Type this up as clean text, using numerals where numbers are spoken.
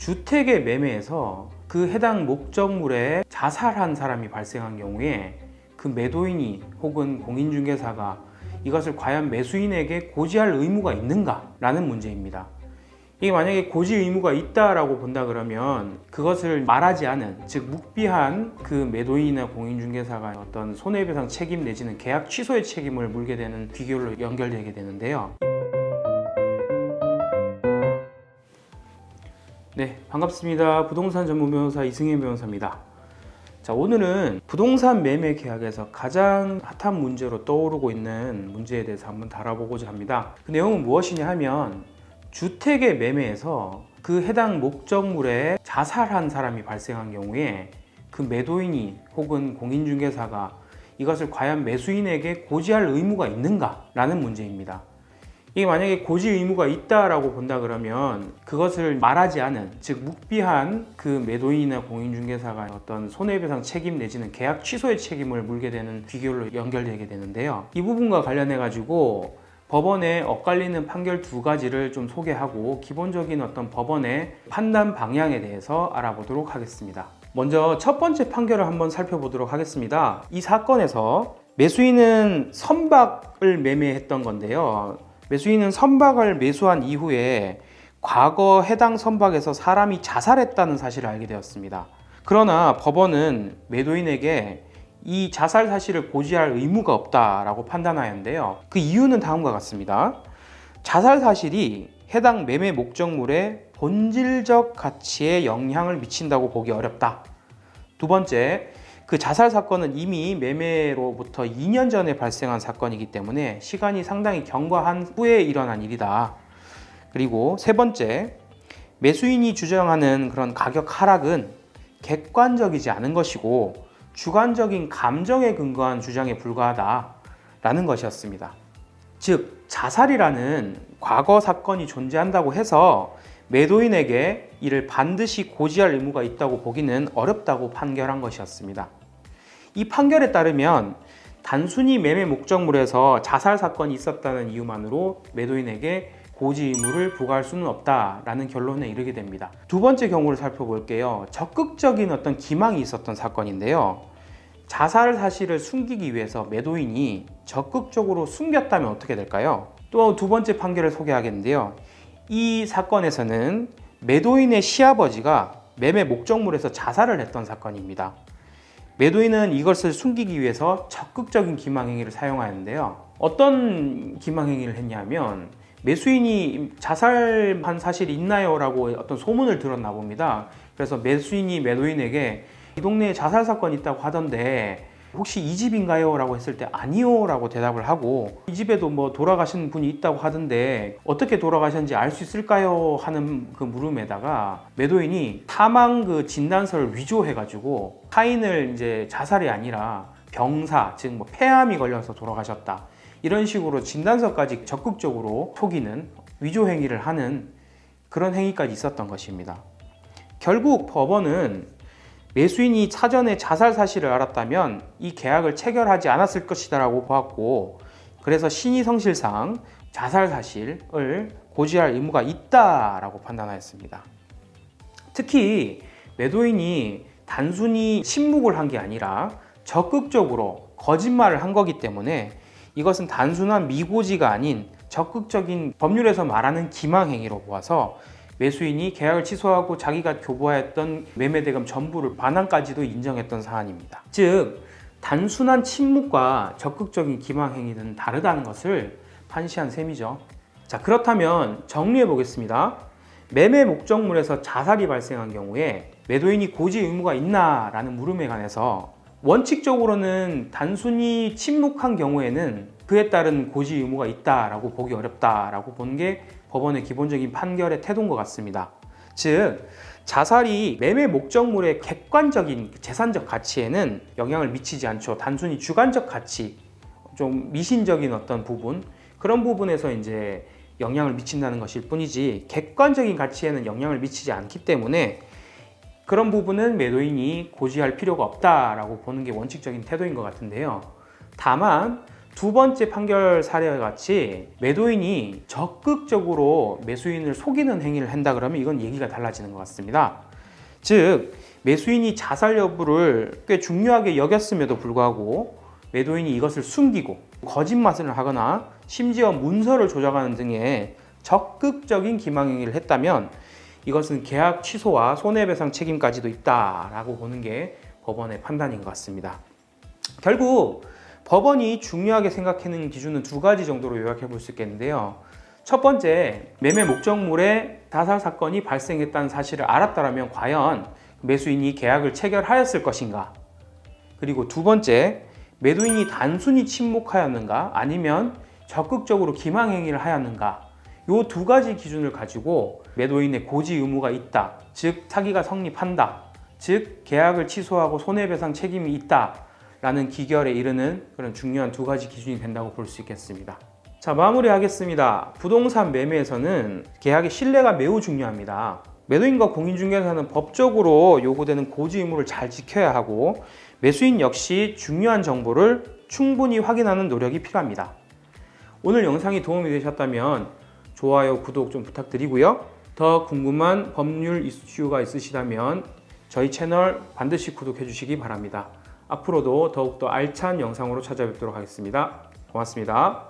주택의 매매에서 그 해당 목적물에 자살한 사람이 발생한 경우에 그 매도인이 혹은 공인중개사가 이것을 과연 매수인에게 고지할 의무가 있는가 라는 문제입니다. 이게 만약에 고지 의무가 있다라고 본다 그러면 그것을 말하지 않은, 즉 묵비한 그 매도인이나 공인중개사가 어떤 손해배상 책임 내지는 계약 취소의 책임을 물게 되는 귀결로 연결되게 되는데요. 네, 반갑습니다. 부동산 전문 변호사 이승현 변호사입니다. 자, 오늘은 부동산 매매 계약에서 가장 핫한 문제로 떠오르고 있는 문제에 대해서 한번 다뤄보고자 합니다. 그 내용은 무엇이냐 하면 주택의 매매에서 그 해당 목적물에 자살한 사람이 발생한 경우에 그 매도인이 혹은 공인중개사가 이것을 과연 매수인에게 고지할 의무가 있는가 라는 문제입니다. 이게 만약에 고지 의무가 있다라고 본다 그러면 그것을 말하지 않은, 즉 묵비한 그 매도인이나 공인중개사가 어떤 손해배상 책임 내지는 계약 취소의 책임을 물게 되는 귀결로 연결되게 되는데요. 이 부분과 관련해 가지고 법원의 엇갈리는 판결 두 가지를 좀 소개하고 기본적인 어떤 법원의 판단 방향에 대해서 알아보도록 하겠습니다. 먼저 첫 번째 판결을 한번 살펴보도록 하겠습니다. 이 사건에서 매수인은 선박을 매매했던 건데요. 매수인은 선박을 매수한 이후에 과거 해당 선박에서 사람이 자살했다는 사실을 알게 되었습니다. 그러나 법원은 매도인에게 이 자살 사실을 고지할 의무가 없다라고 판단하였는데요. 그 이유는 다음과 같습니다. 자살 사실이 해당 매매 목적물의 본질적 가치에 영향을 미친다고 보기 어렵다. 두 번째, 그 자살 사건은 이미 매매로부터 2년 전에 발생한 사건이기 때문에 시간이 상당히 경과한 후에 일어난 일이다. 그리고 세 번째, 매수인이 주장하는 그런 가격 하락은 객관적이지 않은 것이고 주관적인 감정에 근거한 주장에 불과하다라는 것이었습니다. 즉, 자살이라는 과거 사건이 존재한다고 해서 매도인에게 이를 반드시 고지할 의무가 있다고 보기는 어렵다고 판결한 것이었습니다. 이 판결에 따르면 단순히 매매 목적물에서 자살 사건이 있었다는 이유만으로 매도인에게 고지 의무를 부과할 수는 없다라는 결론에 이르게 됩니다. 두 번째 경우를 살펴볼게요. 적극적인 어떤 기망이 있었던 사건인데요. 자살 사실을 숨기기 위해서 매도인이 적극적으로 숨겼다면 어떻게 될까요? 또 두 번째 판결을 소개하겠는데요. 이 사건에서는 매도인의 시아버지가 매매 목적물에서 자살을 했던 사건입니다. 매도인은 이것을 숨기기 위해서 적극적인 기망행위를 사용하였는데요. 어떤 기망행위를 했냐면 매수인이 자살한 사실이 있나요? 라고 어떤 소문을 들었나 봅니다. 그래서 매수인이 매도인에게 이 동네에 자살 사건이 있다고 하던데 혹시 이 집인가요? 라고 했을 때 아니요 라고 대답을 하고 이 집에도 뭐 돌아가신 분이 있다고 하던데 어떻게 돌아가셨는지 알 수 있을까요? 하는 그 물음에다가 매도인이 사망 그 진단서를 위조해 가지고 타인을 이제 자살이 아니라 병사, 즉 뭐 폐암이 걸려서 돌아가셨다, 이런 식으로 진단서까지 적극적으로 속이는 위조 행위를 하는 그런 행위까지 있었던 것입니다. 결국 법원은 매수인이 사전에 자살 사실을 알았다면 이 계약을 체결하지 않았을 것이다 라고 보았고, 그래서 신의성실상 자살 사실을 고지할 의무가 있다라고 판단하였습니다. 특히 매도인이 단순히 침묵을 한 게 아니라 적극적으로 거짓말을 한 거기 때문에 이것은 단순한 미고지가 아닌 적극적인, 법률에서 말하는 기망행위로 보아서 매수인이 계약을 취소하고 자기가 교부하였던 매매대금 전부를 반환까지도 인정했던 사안입니다. 즉, 단순한 침묵과 적극적인 기망행위는 다르다는 것을 판시한 셈이죠. 자, 그렇다면 정리해 보겠습니다. 매매 목적물에서 자살이 발생한 경우에 매도인이 고지 의무가 있나라는 물음에 관해서 원칙적으로는 단순히 침묵한 경우에는 그에 따른 고지 의무가 있다라고 보기 어렵다라고 보는 게 법원의 기본적인 판결의 태도인 것 같습니다. 즉, 자살이 매매 목적물의 객관적인 재산적 가치에는 영향을 미치지 않죠. 단순히 주관적 가치, 좀 미신적인 어떤 부분, 그런 부분에서 이제 영향을 미친다는 것일 뿐이지 객관적인 가치에는 영향을 미치지 않기 때문에 그런 부분은 매도인이 고지할 필요가 없다라고 보는 게 원칙적인 태도인 것 같은데요. 다만 두 번째 판결 사례와 같이 매도인이 적극적으로 매수인을 속이는 행위를 한다 그러면 이건 얘기가 달라지는 것 같습니다. 즉 매수인이 자살 여부를 꽤 중요하게 여겼음에도 불구하고 매도인이 이것을 숨기고 거짓말을 하거나 심지어 문서를 조작하는 등의 적극적인 기망행위를 했다면 이것은 계약 취소와 손해배상 책임까지도 있다라고 보는 게 법원의 판단인 것 같습니다. 결국 법원이 중요하게 생각하는 기준은 두 가지 정도로 요약해 볼 수 있겠는데요. 첫 번째, 매매 목적물에 자살 사건이 발생했다는 사실을 알았다면 과연 매수인이 계약을 체결하였을 것인가? 그리고 두 번째, 매도인이 단순히 침묵하였는가 아니면 적극적으로 기망행위를 하였는가? 이 두 가지 기준을 가지고 매도인의 고지 의무가 있다, 즉 사기가 성립한다, 즉 계약을 취소하고 손해배상 책임이 있다 라는 기결에 이르는 그런 중요한 두 가지 기준이 된다고 볼 수 있겠습니다. 자, 마무리하겠습니다. 부동산 매매에서는 계약의 신뢰가 매우 중요합니다. 매도인과 공인중개사는 법적으로 요구되는 고지 의무를 잘 지켜야 하고 매수인 역시 중요한 정보를 충분히 확인하는 노력이 필요합니다. 오늘 영상이 도움이 되셨다면 좋아요, 구독 좀 부탁드리고요. 더 궁금한 법률 이슈가 있으시다면 저희 채널 반드시 구독해 주시기 바랍니다. 앞으로도 더욱더 알찬 영상으로 찾아뵙도록 하겠습니다. 고맙습니다.